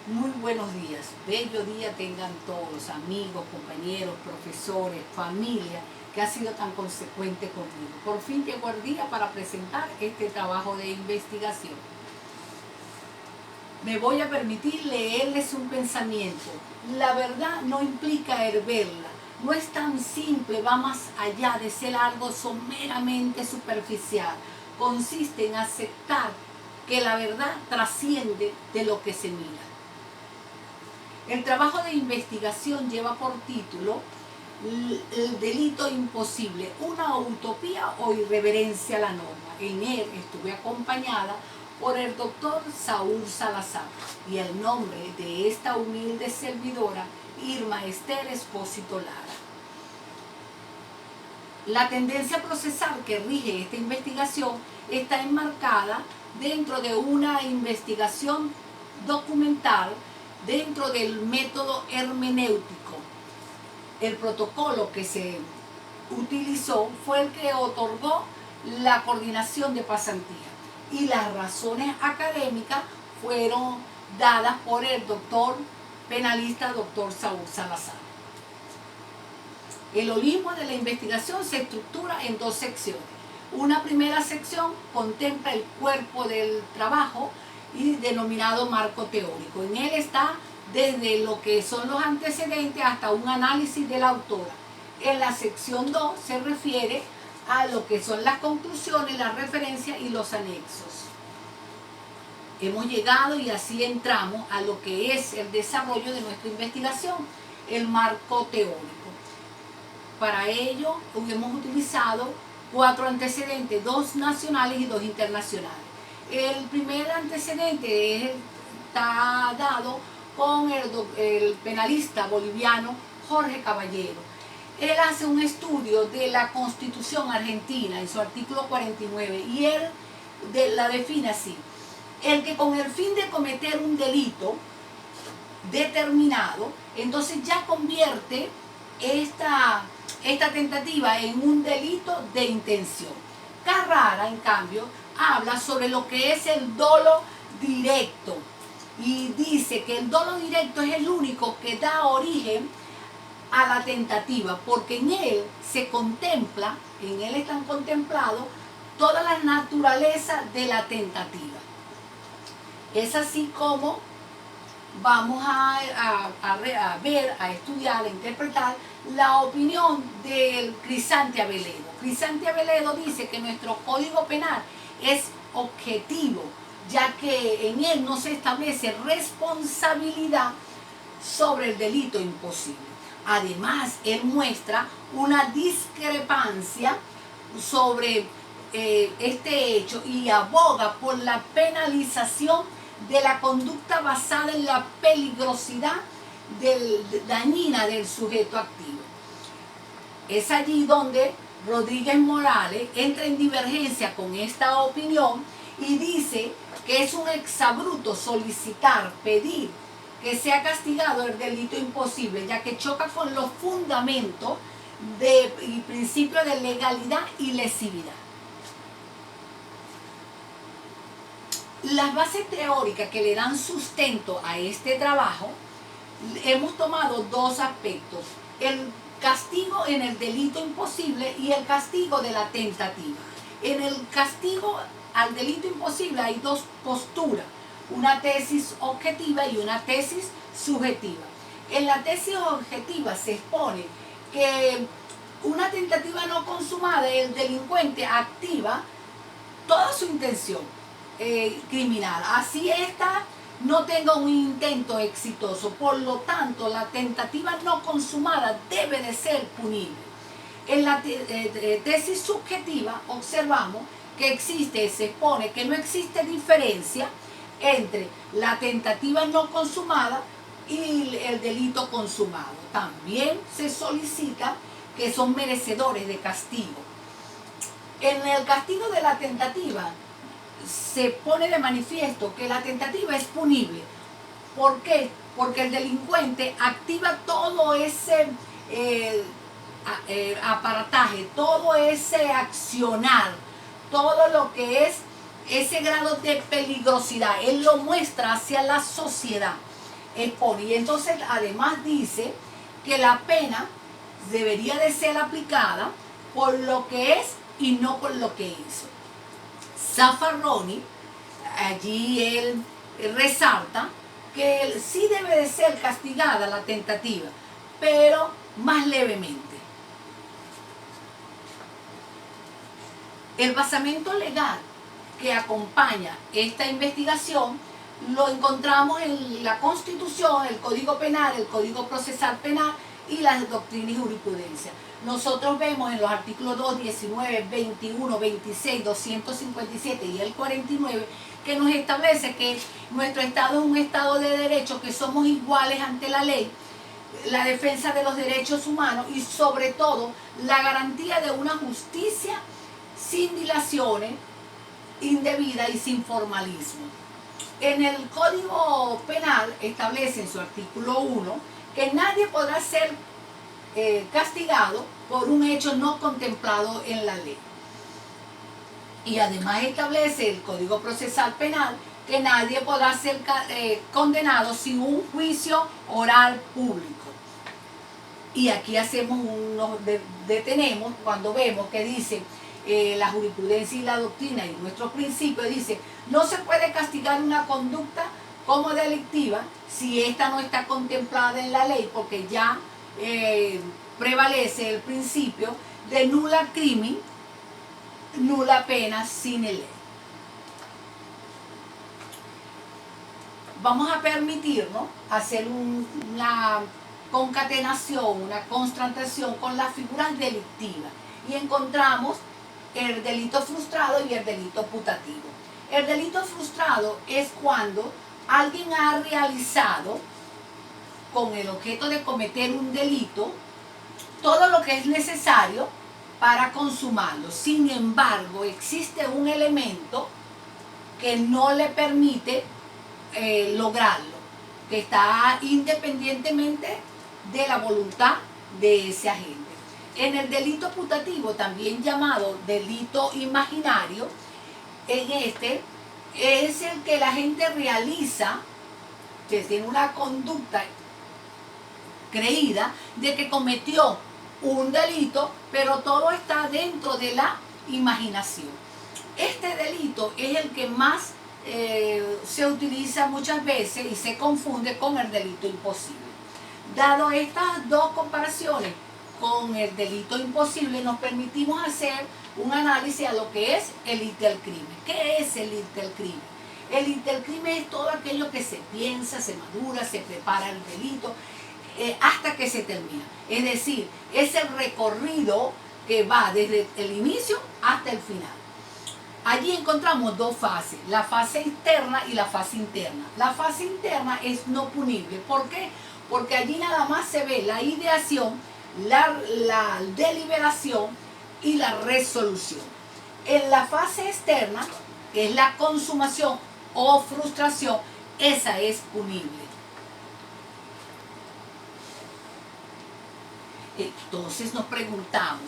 Muy buenos días, bello día tengan todos, amigos, compañeros, profesores, familia, que ha sido tan consecuente conmigo. Por fin llegó el día para presentar este trabajo de investigación. Me voy a permitir leerles un pensamiento. La verdad no implica herverla, no es tan simple, va más allá de ser algo someramente superficial. Consiste en aceptar que la verdad trasciende de lo que se mira. El trabajo de investigación lleva por título El delito imposible, una utopía o irreverencia a la norma. En él estuve acompañada por el doctor Saúl Salazar y el nombre de esta humilde servidora, Irma Esther Espósito Lara. La tendencia procesal que rige esta investigación está enmarcada dentro de una investigación documental dentro del método hermenéutico. El protocolo que se utilizó fue el que otorgó la coordinación de pasantía y las razones académicas fueron dadas por el doctor penalista doctor Saúl Salazar. El holismo de la investigación se estructura en dos secciones. Una primera sección contempla el cuerpo del trabajo y denominado marco teórico. En él está desde lo que son los antecedentes hasta un análisis de la autora. En la sección 2 se refiere a lo que son las conclusiones, las referencias y los anexos. Hemos llegado y así entramos a lo que es el desarrollo de nuestra investigación, el marco teórico. Para ello hemos utilizado 4 antecedentes, 2 nacionales y 2 internacionales. El primer antecedente está dado con el penalista boliviano Jorge Caballero. Él hace un estudio de la Constitución argentina en su artículo 49 y él la define así: el que con el fin de cometer un delito determinado, entonces ya convierte esta tentativa en un delito de intención. Carrara, en cambio, habla sobre lo que es el dolo directo y dice que el dolo directo es el único que da origen a la tentativa, porque en él se contempla, en él están contemplados toda la naturaleza de la tentativa. Es así como vamos a ver, a estudiar, a interpretar la opinión del Crisante Aveledo. Crisante Aveledo dice que nuestro Código Penal es objetivo, ya que en él no se establece responsabilidad sobre el delito imposible. Además, él muestra una discrepancia sobre este hecho y aboga por la penalización de la conducta basada en la peligrosidad dañina del sujeto activo. Es allí donde Rodríguez Morales entra en divergencia con esta opinión y dice que es un exabrupto solicitar, pedir que sea castigado el delito imposible, ya que choca con los fundamentos y principios de legalidad y lesividad. Las bases teóricas que le dan sustento a este trabajo, hemos tomado 2 aspectos: el castigo en el delito imposible y el castigo de la tentativa. En el castigo al delito imposible hay 2 posturas, una tesis objetiva y una tesis subjetiva. En la tesis objetiva se expone que una tentativa no consumada, el delincuente activa toda su intención criminal, así esta no tenga un intento exitoso. Por lo tanto, la tentativa no consumada debe de ser punible. En la tesis subjetiva observamos que se expone que no existe diferencia entre la tentativa no consumada y el delito consumado. También se solicita que son merecedores de castigo. En el castigo de la tentativa se pone de manifiesto que la tentativa es punible. ¿Por qué? Porque el delincuente activa todo ese aparataje, todo ese accionar, todo lo que es ese grado de peligrosidad. Él lo muestra hacia la sociedad. expone. Y entonces además dice que la pena debería de ser aplicada por lo que es y no por lo que hizo. Zaffaroni, allí él resalta que sí debe de ser castigada la tentativa, pero más levemente. El basamento legal que acompaña esta investigación lo encontramos en la Constitución, el Código Penal, el Código Procesal Penal y las doctrinas y jurisprudencia. Nosotros vemos en los artículos 2, 19, 21, 26, 257 y el 49 que nos establece que nuestro Estado es un Estado de derecho, que somos iguales ante la ley, la defensa de los derechos humanos y sobre todo la garantía de una justicia sin dilaciones indebidas y sin formalismo. En el Código Penal establece en su artículo 1 que nadie podrá ser castigado por un hecho no contemplado en la ley. Y además establece el Código Procesal Penal que nadie podrá ser condenado sin un juicio oral público. Y aquí detenemos cuando vemos que dice la jurisprudencia y la doctrina y nuestros principios, dice, no se puede castigar una conducta como delictiva si esta no está contemplada en la ley, porque ya prevalece el principio de nula crimen, nula pena sine ley. Vamos a permitirnos hacer una concatenación, una constatación con las figuras delictivas y encontramos el delito frustrado y el delito putativo. El delito frustrado es cuando alguien ha realizado con el objeto de cometer un delito todo lo que es necesario para consumarlo. Sin embargo, existe un elemento que no le permite lograrlo, que está independientemente de la voluntad de ese agente. En el delito putativo, también llamado delito imaginario, en este es el que la gente realiza, que tiene una conducta creída de que cometió un delito, pero todo está dentro de la imaginación. Este delito es el que más se utiliza muchas veces y se confunde con el delito imposible. Dado estas dos comparaciones con el delito imposible, nos permitimos hacer un análisis a lo que es el intercrimen. ¿Qué es el intercrimen? El intercrimen es todo aquello que se piensa, se madura, se prepara el delito hasta que se termina. Es decir, es el recorrido que va desde el inicio hasta el final. Allí encontramos dos fases, la fase externa y la fase interna. La fase interna es no punible. ¿Por qué? Porque allí nada más se ve la ideación, la deliberación y la resolución. En la fase externa, que es la consumación o frustración, esa es punible. Entonces nos preguntamos,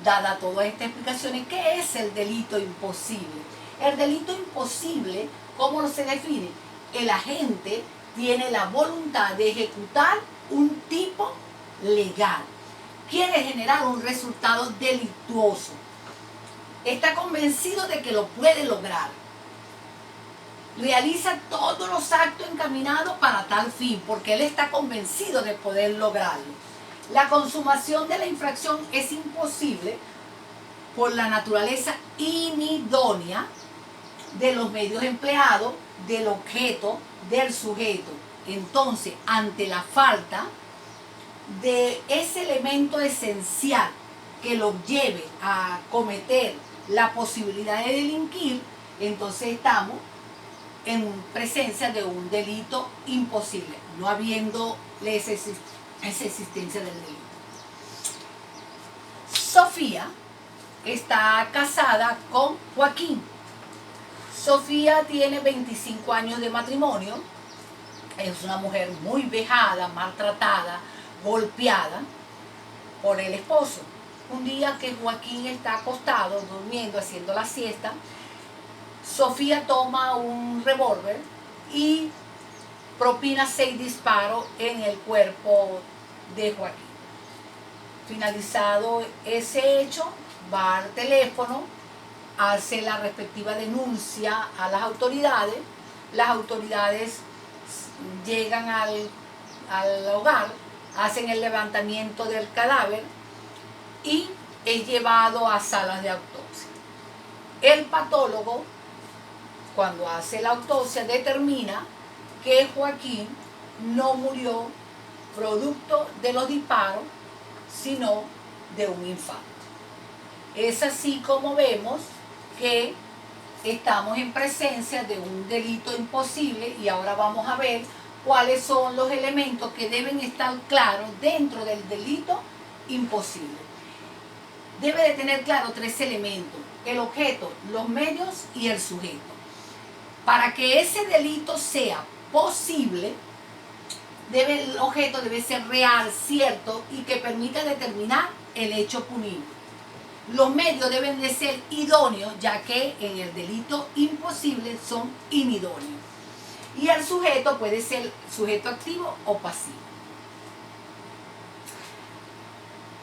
dada todas estas explicaciones, ¿qué es el delito imposible? El delito imposible, ¿cómo se define? El agente tiene la voluntad de ejecutar un tipo legal. Quiere generar un resultado delictuoso. Está convencido de que lo puede lograr. Realiza todos los actos encaminados para tal fin, porque él está convencido de poder lograrlo. La consumación de la infracción es imposible por la naturaleza inidónea de los medios empleados, del objeto, del sujeto. Entonces, ante la falta de ese elemento esencial que lo lleve a cometer la posibilidad de delinquir, entonces estamos en presencia de un delito imposible, no habiendo esa existencia del delito. Sofía está casada con Joaquín. Sofía tiene 25 años de matrimonio, es una mujer muy vejada, maltratada, golpeada por el esposo. Un día que Joaquín está acostado, durmiendo, haciendo la siesta, Sofía toma un revólver y propina 6 disparos en el cuerpo de Joaquín. Finalizado ese hecho, va al teléfono, hace la respectiva denuncia a las autoridades llegan al hogar, hacen el levantamiento del cadáver y es llevado a salas de autopsia. El patólogo, cuando hace la autopsia, determina que Joaquín no murió producto de los disparos, sino de un infarto. Es así como vemos que estamos en presencia de un delito imposible y ahora vamos a ver cuáles son los elementos que deben estar claros dentro del delito imposible. Debe de tener claro 3 elementos: el objeto, los medios y el sujeto. Para que ese delito sea posible, el objeto debe ser real, cierto y que permita determinar el hecho punible. Los medios deben de ser idóneos, ya que en el delito imposible son inidóneos. Y el sujeto puede ser sujeto activo o pasivo.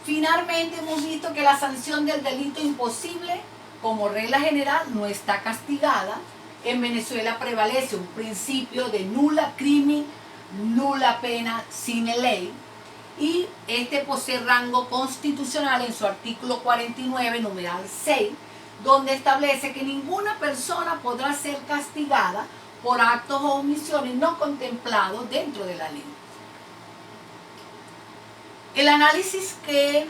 Finalmente hemos visto que la sanción del delito imposible, como regla general, no está castigada. En Venezuela prevalece un principio de nula crimen, nula pena sine ley, y este posee rango constitucional en su artículo 49, numeral 6, donde establece que ninguna persona podrá ser castigada por actos o omisiones no contemplados dentro de la ley. El análisis que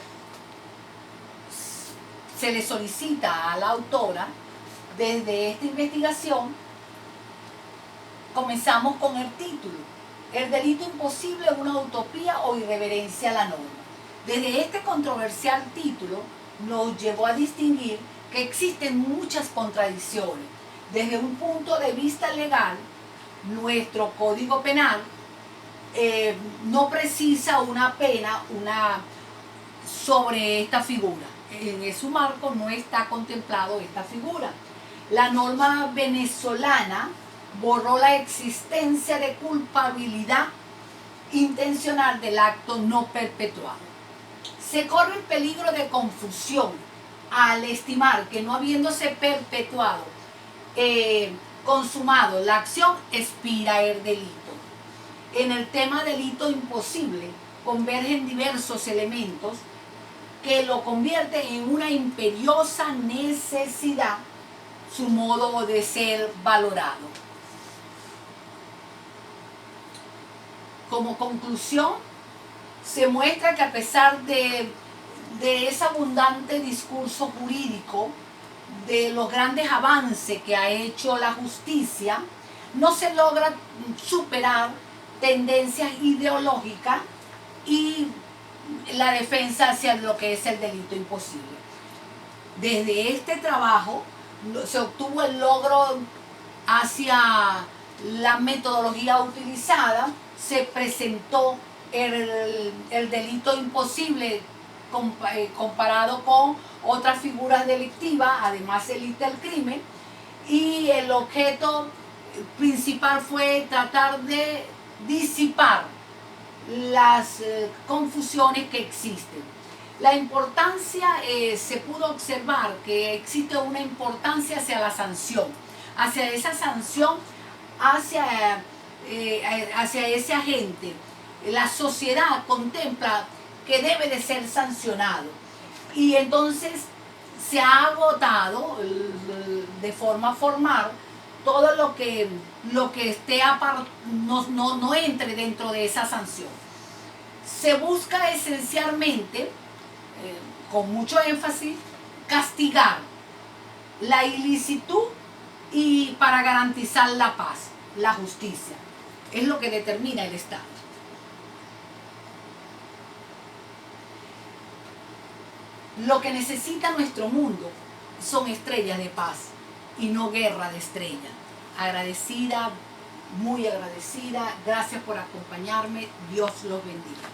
se le solicita a la autora desde esta investigación, comenzamos con el título: el delito imposible es una utopía o irreverencia a la norma. Desde este controversial título nos llevó a distinguir que existen muchas contradicciones. Desde un punto de vista legal, nuestro Código Penal no precisa una pena sobre esta figura. En su marco no está contemplado esta figura. La norma venezolana borró la existencia de culpabilidad intencional del acto no perpetuado. Se corre el peligro de confusión al estimar que no habiéndose perpetuado, consumado la acción, expira el delito. En el tema delito imposible convergen diversos elementos que lo convierten en una imperiosa necesidad su modo de ser valorado. Como conclusión, se muestra que a pesar de ese abundante discurso jurídico, de los grandes avances que ha hecho la justicia, no se logra superar tendencias ideológicas y la defensa hacia lo que es el delito imposible. Desde este trabajo se obtuvo el logro hacia la metodología utilizada, se presentó el delito imposible comparado con otras figuras delictivas, además el crimen, y el objeto principal fue tratar de disipar las confusiones que existen. La importancia, se pudo observar que existe una importancia hacia la sanción, hacia esa sanción, hacia ese agente. La sociedad contempla que debe de ser sancionado y entonces se ha agotado de forma formal todo lo que esté no entre dentro de esa sanción. Se busca esencialmente, con mucho énfasis, castigar la ilicitud y para garantizar la paz, la justicia. Es lo que determina el Estado. Lo que necesita nuestro mundo son estrellas de paz y no guerra de estrellas. Agradecida, muy agradecida. Gracias por acompañarme. Dios los bendiga.